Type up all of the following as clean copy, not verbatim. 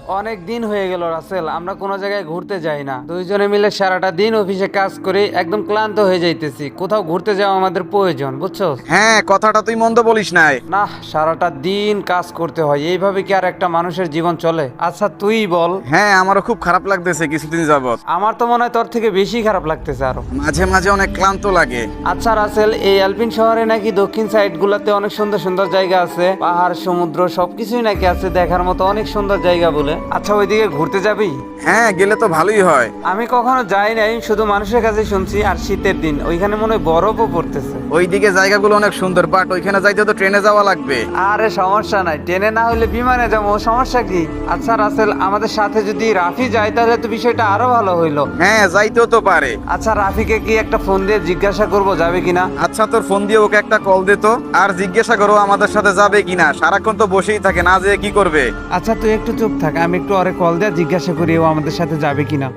অনেক দিন হয়ে গেল রাসেল, আমরা কোনো জায়গায় ঘুরতে যাই না। দুইজনে মিলে সারাটা দিন অফিসে কাজ করে একদম ক্লান্ত হয়ে যাইতেছি। কোথাও ঘুরতে যাওয়া আমাদের প্রয়োজন, বুঝছো? হ্যাঁ, কথাটা তুই মন্দ বলিস নাই। না, সারাটা দিন কাজ করতে হয়, এইভাবে কি আর একটা মানুষের জীবন চলে? আচ্ছা তুই বল। হ্যাঁ, আমারও খুব খারাপ লাগতেছে কিছুদিন যাবত। আমার তো মনে হয় তোর থেকে বেশি খারাপ লাগতেছে আরো। মাঝে মাঝে অনেক ক্লান্ত লাগে। আচ্ছা রাসেল, এই আলপিন শহরে নাকি দক্ষিণ সাইড গুলাতে অনেক সুন্দর সুন্দর জায়গা আছে, পাহাড় সমুদ্র সবকিছুই নাকি আছে দেখার মতো, অনেক সুন্দর জায়গা বলে। আচ্ছা ওইদিকে ঘুরতে যাবি? হ্যাঁ, গেলে তো ভালোই হয়। আমি কখনো যাই নাই, শুধু মানুষের কাছে শুনছি। আর শীতের দিন ওইখানে মনে হয় বরফও পড়তেছে। ওইদিকে জায়গাগুলো অনেক সুন্দর, বাট ওইখানে যাইতে তো ট্রেনে যাওয়া লাগবে। আরে সমস্যা নাই, ট্রেনে না হলে বিমানে যাবো, সমস্যা কি? আচ্ছা রাসেল, আমাদের সাথে যদি রাফি যায় তাহলে তো বিষয়টা আরো ভালো হইলো। হ্যাঁ, যাইতেও তো পারে। আচ্ছা রাফিকে কি একটা ফোন দিয়ে জিজ্ঞাসা করবো যাবে কিনা? আচ্ছা, তোর ফোন দিয়ে ওকে একটা কল দে তো, আর জিজ্ঞাসা করো আমাদের সাথে যাবে কিনা। সারাক্ষণ তো বসেই থাকে, না যেয়ে কি করবে। আচ্ছা তুই একটু চুপ থাক, আমি একটু ওরে কল দিয়ে জিজ্ঞাসা করি ও আমাদের সাথে যাবে কিনা।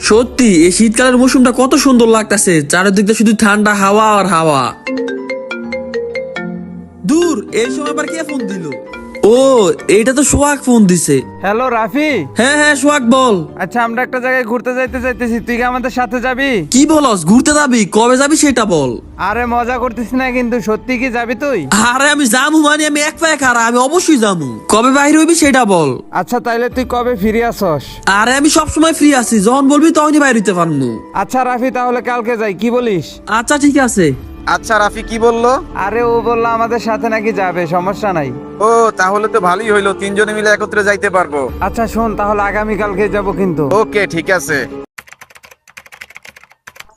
সত্যি এই শীতকালের মৌসুমটা কত সুন্দর লাগতেছে, চারিদিকে শুধু ঠান্ডা হাওয়া আর হাওয়া। দূর, এই সময় আবার কে ফোন দিল? ও, এইটা তো সোহাগ ফোন দিছে। হ্যালো রাফি। হ্যাঁ হ্যাঁ, সোহাগ বল। আচ্ছা আমরা একটা জায়গায় ঘুরতে যাইতেছি, তুই কি আমাদের সাথে যাবি? কি বলস, ঘুরতে যাবি? কবে যাবি সেটা বল। আরে মজা করতেছি না কিন্তু, সত্যি কি যাবি তুই? আরে আমি যামু মানে আমি এক পায়ে খাড়া, আমি অবশ্যই যামু। কবে বাইরে হইবি সেটা বল। আচ্ছা তাইলে তুই কবে ফিরে আসস? আরে আমি সব সময় ফ্রি আছি, যখন বলবি তখনই বাইরে হইতে পারবো। আচ্ছা রাফি, তাহলে কালকে যাই, কি বলিস? আচ্ছা ঠিক আছে। আচ্ছা, রাফি কি বললো? আরে ও বললো আমাদের সাথে নাকি যাবে, সমস্যা নাই। ও, তাহলে তো ভালোই হইলো, তিনজনে মিলে একত্রে যাইতে পারবো। আচ্ছা শোন, তাহলে আগামী কালকে যাব কিন্তু। ওকে, ঠিক আছে।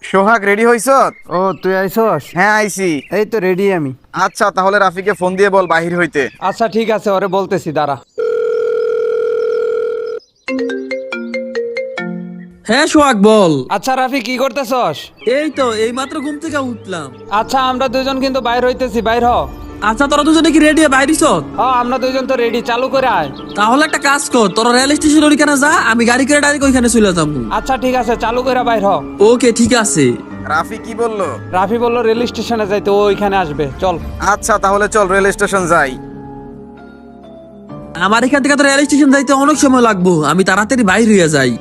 সোহাগ, রেডি হইছ? ও তুই আইছস? হ্যাঁ, আইছি। এই তো রেডি আমি। আচ্ছা, তাহলে রাফিকে ফোন দিয়ে বল বাহির হইতে। আচ্ছা ঠিক আছে, ওরে বলতেছি, দাঁড়া। হ্যাঁ সোহাগ বল। আচ্ছা রাফি, কি করতেছস? এই তো এই মাত্র ঘুম থেকে উঠলাম। আচ্ছা আমরা দুজন কিন্তু বাইর হইতেছি, বাইর হ। আচ্ছা তোরা দুজনে কি রেডি বাইরিস? হ্যাঁ আমরা দুজন তো রেডি, চালু করে আয়। তাহলে একটা কাজ কর, তোরা রেল স্টেশন ওইখানে যা, আমি গাড়ি করে ডাইরেক্ট ওইখানে চলে যাবো। আচ্ছা ঠিক আছে, চালু করে বাইর হ। ওকে ঠিক আছে। রাফি কি বললো? রাফি বললো রেল স্টেশনে যাইতে, ও ওইখানে আসবে, চল। আচ্ছা, তাহলে চল রেল স্টেশন যাই। আমার এখান থেকে তো রেল স্টেশন যাইতে অনেক সময় লাগবো, আমি তাড়াতাড়ি বাইর হইয়া যাই।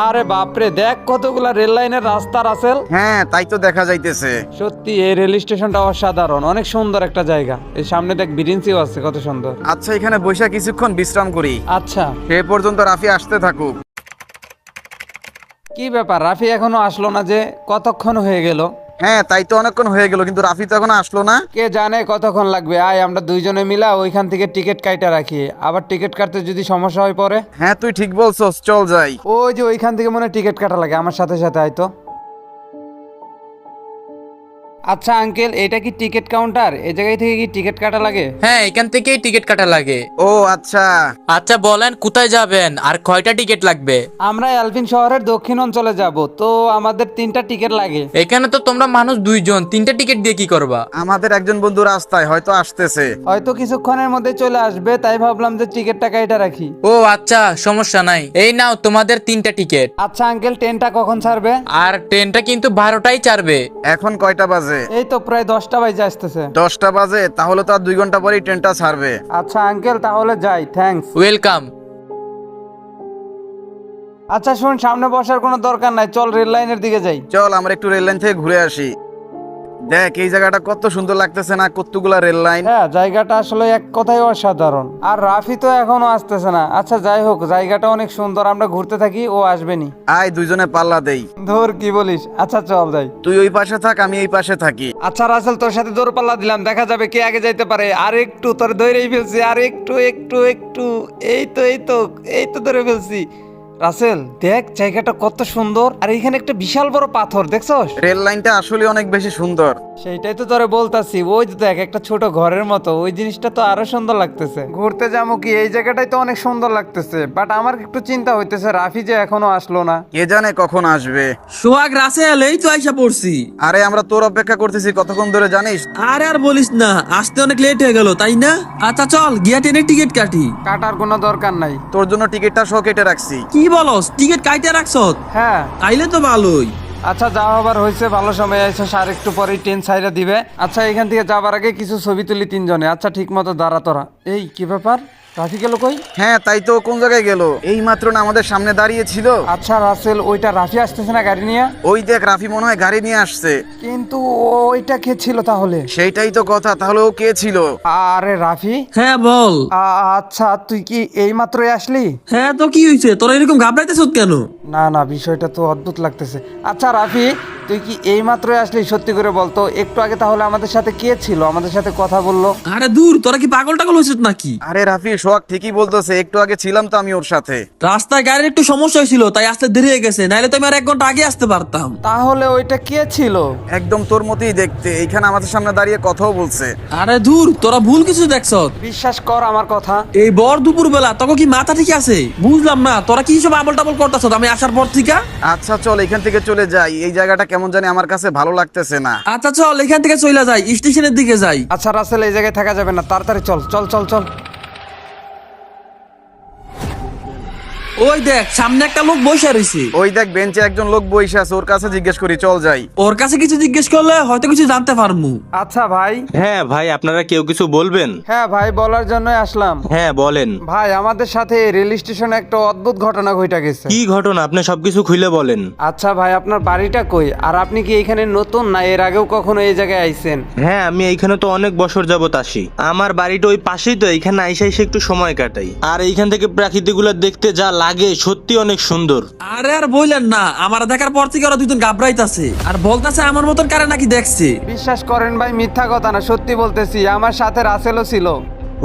আরে বাপরে, দেখ কতগুলা রেল লাইনের রাস্তা রাসেল। হ্যাঁ, তাই তো দেখা যাইতেছে। সত্যি এই রেল স্টেশনটা অসাধারণ, অনেক সুন্দর একটা জায়গা। এই সামনে দেখ বিরিঞ্চিও আছে, কত সুন্দর। আচ্ছা, এখানে বৈশা কিছুক্ষণ বিশ্রাম করি। আচ্ছা। সে পর্যন্ত রাফি আসতে থাকুক। কি ব্যাপার, রাফি এখনো আসলো না যে? কতক্ষণ হয়ে গেল? হ্যাঁ, তাই তো অনেকক্ষণ হয়ে গেল, কিন্তু রাফি তো এখনো আসলো না। কে জানে কতক্ষণ লাগবে। আয় আমরা দুইজনে মিলা ওইখান থেকে টিকিট কাইটা রাখি, আবার টিকিট কাটতে যদি সমস্যা হয় পরে। হ্যাঁ, তুই ঠিক বলছস, চল যাই। ওই যে ওইখান থেকে মনে হয় টিকিট কাটা লাগে, আমার সাথে সাথে আয় তো। আচ্ছা আঙ্কেল, এটা কি টিকিট কাউন্টার? এই জায়গায় থেকে কি টিকিট কাটা লাগে? হ্যাঁ, এখান থেকেই টিকিট কাটা লাগে। ও আচ্ছা। আচ্ছা বলেন কোথায় যাবেন আর কয়টা টিকিট লাগবে? আমরা আলপিন শহরের দক্ষিণ অঞ্চলে যাব, তো আমাদের 3টা টিকিট লাগে। এখানে তো তোমরা মানুষ 2 জন, 3টা টিকিট দিয়ে কি করবা? আমাদের একজন বন্ধু রাস্তায় হয়তো আসতেছে। হয়তো কিছুক্ষণের মধ্যে চলে আসবে, তাই ভাবলাম যে টিকিটটা কাইটা রাখি। ও আচ্ছা, সমস্যা নাই, এই নাও তোমাদের 3টা টিকিট। আচ্ছা আঙ্কেল, ট্রেনটা কখন ছাড়বে? আর ট্রেনটা কিন্তু 12টায় ছাড়বে। এখন কয়টা বাজে? এই তো প্রায় 10টা বাজে আসতেছে। 10টা বাজে, তাহলে তো আর 2 ঘন্টা পরেই ট্রেনটা ছাড়বে। আচ্ছা আঙ্কেল, তাহলে যাই, থ্যাঙ্কস। ওয়েলকাম। আচ্ছা শুন, সামনে বসার কোনো দরকার নাই, চল রেল লাইনের দিকে যাই। চল আমরা একটু রেল লাইন থেকে ঘুরে আসি। দেখ এই জায়গাটা কত সুন্দর লাগতেছে না, কতগুলা রেল লাইন। হ্যাঁ জায়গাটা আসলে এক কথায় অসাধারণ। আর রাফি তো এখনো আসতেছে না। আচ্ছা যাই হোক, জায়গাটা অনেক সুন্দর, আমরা ঘুরতে থাকি, ও আসবেনি। আয় দুইজনে পাল্লা দেই। ধর কি বলিস? আচ্ছা চল যাই। তুই ওই পাশে থাক, আমি এই পাশে থাকি। আচ্ছা রাসেল, তোর সাথে দৌড় পাল্লা দিলাম, দেখা যাবে কে আগে যাইতে পারে। আর একটু, তোর ধরেই ফেলছি, আর একটু একটু একটু, এই তো এই তো এই তো ধরে ফেলছি। রাসেল দেখ জায়গাটা কত সুন্দর, আর এখানে একটা বিশাল বড় পাথর দেখছস? রেল লাইনটা আসলে অনেক বেশি সুন্দর। সেইটাই তো তোরে বলতাছি, ওই তো দেখ একটা ছোট ঘরের মতো, ওই জিনিসটা তো আরো সুন্দর লাগতেছে। ঘুরতে যাবো কি, এই জায়গাটাই তো অনেক সুন্দর লাগতেছে, বাট আমার একটু চিন্তা হইতেছে রাফি যে এখনো আসলো না। কে জানে কখন আসবে। সোহাগ, রাসেল, এই তো আইসা পড়ছি। আরে আমরা তোর অপেক্ষা করতেছি কতক্ষণ ধরে জানিস। আরে আর বলিস না, আসতে অনেক লেট হয়ে গেল তাই না? আচ্ছা চল গিয়া ট্রেনের টিকিট কাটি। কাটার কোনো দরকার নাই। তোর জন্য টিকিটটা সহ কেটে রাখছি। কি বলস, টিকিট কাইটে রাখছ? হ্যাঁ। তাইলে তো ভালোই। আচ্ছা যা হবার হয়েছে, ভালো সময় আইসো, আর একটু পরেই ট্রেন ছাইরা দিবে। আচ্ছা এখান থেকে যাবার আগে কিছু ছবি তুলি তিনজনে। আচ্ছা ঠিক মতো দাঁড়া তোরা। এই কি ব্যাপার, রাফি গেল কই? হ্যাঁ তাই তো, কোন জায়গায় গেল? এই মাত্র না আমাদের সামনে দাঁড়িয়ে ছিল। আচ্ছা রাসেল, ওইটা রাফি আসতেছে না গাড়ি নিয়ে? ওই দেখ, রাফি মনে হয় গাড়ি নিয়ে আসছে। কিন্তু ওইটা কে ছিল তাহলে? সেইটাই তো কথা, তাহলে ও কে ছিল? আরে রাফি, হ্যাঁ বল। আচ্ছা তুই কি এই মাত্রই আসলি? হ্যাঁ তো কি হয়েছে, তোরা এরকম ঘাবড়াইতেছ কেন? না না, বিষয়টা তো অদ্ভুত লাগতেছে। আচ্ছা রাফি, তুই কি এই মাত্রই আসলি? সত্যি করে বলতো, একটু আগে তাহলে আমাদের সাথে কে ছিল, আমাদের সাথে কথা বললো? আরে দূর, তোরা কি পাগল টাগল হয়েছিস নাকি? আরে রাফি, সোহাগ ঠিকই বলতেছে, একটু আগে ছিলাম তো আমি ওর সাথে। রাস্তায় গাড়ির একটু সমস্যা হয়েছিল, তাই আসতে দেরি হয়ে গেছে, নাইলে তো আমি আর 1 ঘন্টা আগে আসতে পারতাম। তাহলে ওইটা কে ছিল? একদম তোর মতোই দেখতে, এইখানে আমাদের সামনে দাঁড়িয়ে কথাও বলছে। আরে দূর, তোরা ভুল কিছু দেখছ। বিশ্বাস কর আমার কথা। এই বর দুপুর বেলা তোকে কি মাথা ঠিক আছে? বুঝলাম না তোরা কি সব আবল টাবল করতেছ আমি আসার পর থেকে। আচ্ছা চল এখান থেকে চলে যাই, এই জায়গাটা কেমন জানি আমার কাছে ভালো লাগতেছে না। আচ্ছা চল এখান থেকে চলে যাই, স্টেশনের দিকে যাই। আচ্ছা রাসেল, এই জায়গায় থাকা যাবে না, তাড়াতাড়ি চল চল চল চল। ওই দেখ সামনে একটা লোক বসে রয়েছে। ওই দেখ বেঞ্চে একজন লোক বসে আছে, ওর কাছে জিজ্ঞেস করি, চল যাই। ওর কাছে কিছু জিজ্ঞেস করলে হয়তো কিছু জানতে পারমু। আচ্ছা ভাই। হ্যাঁ ভাই, আপনারা কেউ কিছু বলবেন? হ্যাঁ ভাই, বলার জন্যই আসলাম। হ্যাঁ বলেন। ভাই আমাদের সাথে রেল স্টেশনে একটা অদ্ভুত ঘটনা ঘটে গেছে। কি ঘটনা? আপনি সবকিছু খুলে বলেন। আচ্ছা ভাই, আপনার বাড়িটা কই, আর আপনি কি এখানে নতুন, না এর আগেও কখনো এই জায়গায় আইছেন? হ্যাঁ, আমি এইখানে তো অনেক বছর যাবত আসি। আমার বাড়িটা ওই পাশেই, তো এইখানে আইসা এসে একটু সময় কাটাই। আর এইখান থেকে প্রাকৃতিকগুলো দেখতে যা লাগে সত্যি অনেক সুন্দর। আরে আর বললেন না, আমার দেখার পর থেকে ওরা দুজন ঘাবড়াইতাছে আর বলতাছে আমার মতন কারে নাকি দেখছে। বিশ্বাস করেন ভাই, মিথ্যা কথা না, সত্যি বলতেছি, আমার সাথে রাসেলও ছিল।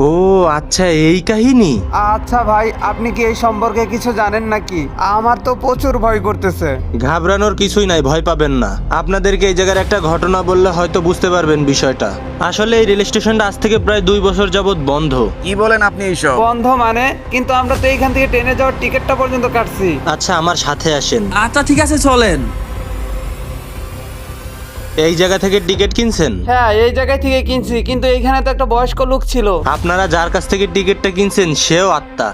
ও আচ্ছা, এই কাহিনী। আচ্ছা ভাই, আপনি কি এই সম্পর্কে কিছু জানেন নাকি? আমার তো প্রচুর ভয় করতেছে। ঘাবড়ানোর কিছুই নাই, ভয় পাবেন না। আপনাদেরকে এই জায়গার একটা ঘটনা বললে হয়তো বুঝতে পারবেন বিষয়টা। আসলে এই রেল স্টেশনটা আজ থেকে প্রায় 2 বছর যাবত বন্ধ। কি বলেন আপনি এইসব? বন্ধ মানে? কিন্তু আমরা তো এইখান থেকে ট্রেনে যাওয়ার টিকিটটা পর্যন্ত কাটছি। আচ্ছা আমার সাথে আসেন। আচ্ছা ঠিক আছে চলেন। এই জায়গা থেকে টিকিট কিনছেন? হ্যাঁ এই জায়গায় থেকে কিনছি, কিন্তু এইখানে তো একটা বয়স্ক লোক ছিল। আপনারা যার কাছ থেকে টিকিটটা কিনছেন সেও আত্মা।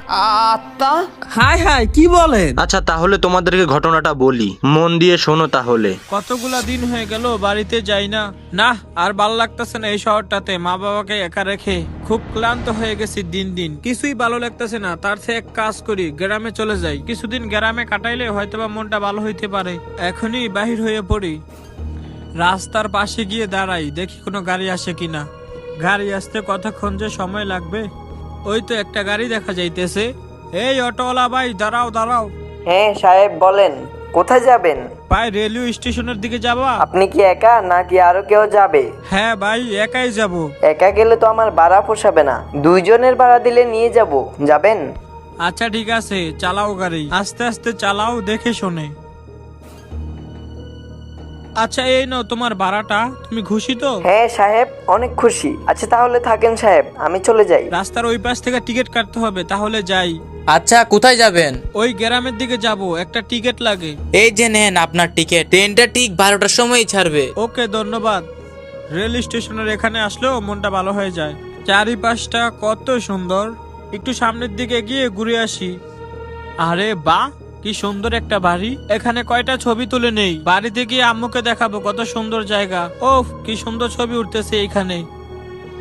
আত্মা? হাই হাই, কি বলেন? আচ্ছা তাহলে তোমাদেরকে ঘটনাটা বলি, মন দিয়ে শোনো তাহলে। কতগুলা দিন হয়ে গেল বাড়িতে যাই না। না আর ভাল লাগতেছে না এই শহরটাতে, মা বাবাকে একা রেখে খুব ক্লান্ত হয়ে গেছি দিন দিন, কিছুই ভালো লাগতেছে না। তার থেকে এক কাজ করি, গ্রামে চলে যাই, কিছুদিন গ্রামে কাটাইলে হয়তোবা মনটা ভালো হইতে পারে। এখনই বাহির হয়ে পড়ি, রাস্তার পাশে গিয়ে দাঁড়াই, দেখি কোনো গাড়ি আসে কিনা। গাড়ি আসতে কতক্ষণ যে সময় লাগবে। ওই তো একটা গাড়ি দেখা যাইতেছে। এই অটোওয়ালা ভাই, দাঁড়াও দাঁড়াও। হ্যাঁ সাহেব বলেন, কোথায় যাবেন? ভাই রেলওয়ে স্টেশনের দিকে যাবা? আপনি কি একা নাকি আরো কেউ যাবে? হ্যাঁ ভাই, একাই যাব। একা গেলে তো আমার ভাড়া পোষাবে না, 2 জনের ভাড়া দিলে নিয়ে যাব, যাবেন? আচ্ছা ঠিক আছে, চালাও গাড়ি, আস্তে আস্তে চালাও, দেখে শুনে। আচ্ছা এই নাও তোমার ভাড়াটা, তুমি খুশি তো? হ্যাঁ সাহেব, অনেক খুশি। আচ্ছা তাহলে থাকেন সাহেব, আমি চলে যাই। রাস্তার ওই পাশ থেকে টিকিট কাটতে হবে, তাহলে যাই। আচ্ছা কোথায় যাবেন? ওই গ্রামের দিকে যাব, একটা টিকিট লাগে। এই যে নেন আপনার টিকিট, ট্রেনটা ঠিক 12টার সময়ই ছাড়বে। ওকে ধন্যবাদ। রেল স্টেশনের এখানে আসলেও মনটা ভালো হয়ে যায়, চারিপাশটা কত সুন্দর। একটু সামনের দিকে গিয়ে ঘুরে আসি। আরে বাহ, কি সুন্দর একটা বাড়ি। এখানে কয়টা ছবি তুলে নেই, বাড়িতে গিয়ে আম্মুকে দেখাবো কত সুন্দর জায়গা। ওফ কি সুন্দর ছবি উঠতেছে এইখানে।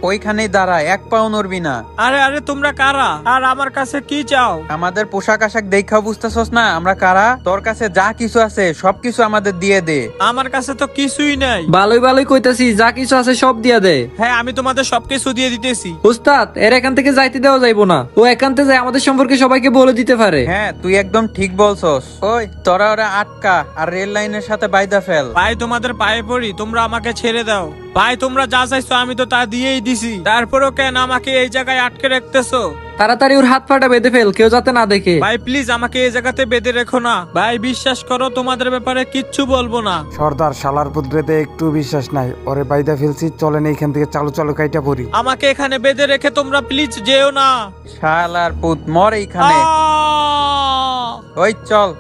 ওইখানেই দাঁড়া, এক পাও নড়বি না। আরে আরে তোমরা কারা, আর আমার কাছে কি চাও? আমাদের পোশাক আশাক দেখা বুঝতেছস না আমরা কারা? তোর কাছে যা কিছু আছে সবকিছু আমাদের দিয়ে দে। আমার কাছে তো কিছুই নাই। ভালোই ভালোই কইতাছি, যা কিছু আছে সব দিয়া দে। হ্যাঁ আমি তোমাদের সবকিছু দিয়ে দিতেছি। উস্তাদ, এর এখান থেকে যাইতে দেওয়া যাইবো না, ও একান্তে যায় আমাদের সম্পর্কে সবাইকে বলে দিতে পারে। হ্যাঁ তুই একদম ঠিক বলছস। ওই তোরা ওরা আটকা আর রেল লাইনের সাথে বাইদা ফেল। ভাই তোমাদের পায়ে পড়ি, তোমরা আমাকে ছেড়ে দাও। ভাই তোমরা যা চাইছো আমি তো তা দিয়েই দিছি, তারপরও কেন আমাকে এই জায়গায় আটকে রাখতেছো? তাড়াতাড়ি ওর হাত পাটা বেঁধে ফেল, কেউ যাতে না দেখে। ভাই প্লিজ আমাকে এই জায়গাতে বেঁধে রেখো না। ভাই বিশ্বাস করো, তোমাদের ব্যাপারে কিচ্ছু বলবো না। সর্দার শালার পুত্রেতে একটু বিশ্বাস নাই, ওরে বাইদা ফেলছি, চলেন এইখান থেকে চালু চালু কাইটা পড়ি। আমাকে এখানে বেঁধে রেখে তোমরা প্লিজ যেও না। শালার পুত, মর এইখানে। আহ! ওই চল।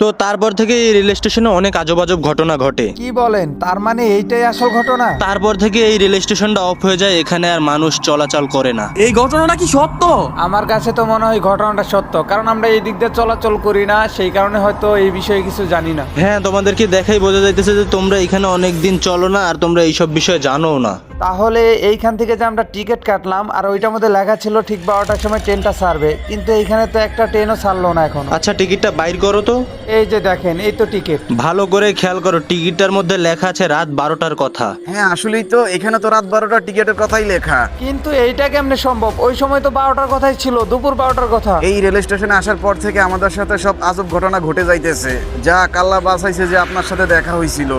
তো তারপর থেকে এই রেল স্টেশনে অনেক আজব আজব ঘটনা ঘটে। কি বলেন, তার মানে এইটাই আসল ঘটনা? তারপর থেকে এই রেল স্টেশনটা অফ হয়ে যায়, এখানে আর মানুষ চলাচল করে না। এই ঘটনাটা কি সত্য? আমার কাছে তো মনে হয় ঘটনাটা সত্য, কারণ আমরা এই দিক দিয়ে চলাচল করি না, সেই কারণে হয়তো এই বিষয়ে কিছু জানি না। হ্যাঁ, তোমাদেরকে দেখাই বোঝা যাইতেছে যে তোমরা এখানে অনেক দিন চলো না, আর তোমরা এইসব বিষয়ে জানো না। তাহলে এইখান থেকে যে আমরা টিকিট কাটলাম আর ওইটার মধ্যে লেখা ছিল ঠিক 12টার সময় ট্রেনটা ছাড়বে, কিন্তু এইখানে তো একটা ট্রেনও ছাড়লো না এখন। আচ্ছা, টিকিটটা বাইর করো তো। এই যে দেখেন, এই তো টিকিট। ভালো করে খেয়াল করো, টিকিটটার মধ্যে লেখা আছে রাত 12টার কথা। হ্যাঁ আসলেই তো, এখানে তো রাত 12টার টিকিটের কথাই লেখা। কিন্তু এইটা কেমনে সম্ভব? ওই সময় তো 12টার কথাই ছিল, দুপুর 12টার কথা। এই রেল স্টেশনে আসার পর থেকে আমাদের সাথে সব আজব ঘটনা ঘটে যাইতেছে। যা কাল্লা বাঁচাইছে যে আপনার সাথে দেখা হয়েছিল,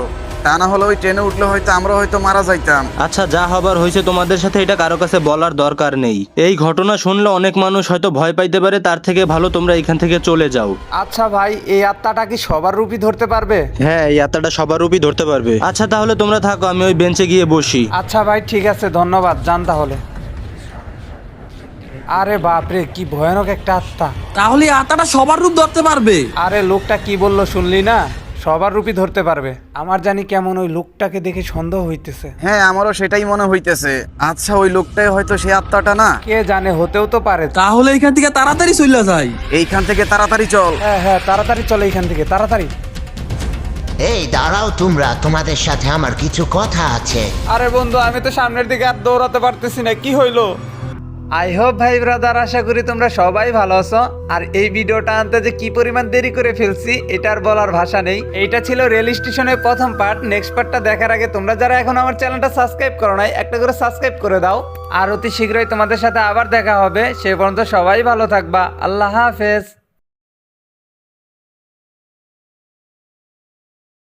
তা না হলে ওই ট্রেনে উঠলে হয়তো আমরা হয়তো মারা যাইতাম। আচ্ছা, যা হবার হয়েছে তোমাদের সাথে এটা কারো কাছে বলার দরকার নেই। এই ঘটনা শুনলে অনেক মানুষ হয়তো ভয় পাইতে পারে, তার থেকে ভালো তোমরা এখান থেকে চলে যাও। আচ্ছা ভাই, এই আত্মাটা কি সবার রূপই ধরতে পারবে? হ্যাঁ, এই যাত্রাটা সবার রূপই ধরতে পারবে। আচ্ছা, তাহলে তোমরা থাকো, আমি ওই বেঞ্চে গিয়ে বসি। আচ্ছা ভাই, ঠিক আছে, ধন্যবাদ, যান তাহলে। আরে বাপরে, কি ভয়ানক একটা আত্মা! তাহলে এই আত্মাটা সবার রূপ ধরতে পারবে? আরে লোকটা কি বললো শুনলি না? সবার রূপই ধরতে পারবে। আমার জানি কেমন ওই লোকটাকে দেখে সন্দেহ হইতেছে। হ্যাঁ আমারও সেটাই মনে হইতেছে। আচ্ছা, ওই লোকটাই হয়তো সেই আত্মাটা না? কে জানে, হতেও তো পারে। তাহলে এখান থেকে তাড়াতাড়ি চলে যাই। এইখান থেকে তাড়াতাড়ি চল। হ্যাঁ হ্যাঁ, তাড়াতাড়ি চলে এখান থেকে, তাড়াতাড়ি। এই দাঁড়াও তোমরা, তোমাদের সাথে আমার কিছু কথা আছে। আরে বন্ধু, আমি তো সামনের দিকে আর দৌড়াতে পারতেছি না, কি হইলো? আই হোপ ভাই ব্রাদার, আশা করি তোমরা সবাই ভালো আছো। আর এই ভিডিওটা আনতে যে কি পরিমাণ দেরি করে ফেলছি এটার বলার ভাষা নেই। এইটা ছিল রেল স্টেশনের প্রথম পার্ট। নেক্সট পার্টটা দেখার আগে তোমরা যারা এখন আমার চ্যানেলটা সাবস্ক্রাইব করো নাই, একটা করে সাবস্ক্রাইব করে দাও। আর অতি শীঘ্রই তোমাদের সাথে আবার দেখা হবে। সে পর্যন্ত সবাই ভালো থাকবা। আল্লাহ হাফেজ।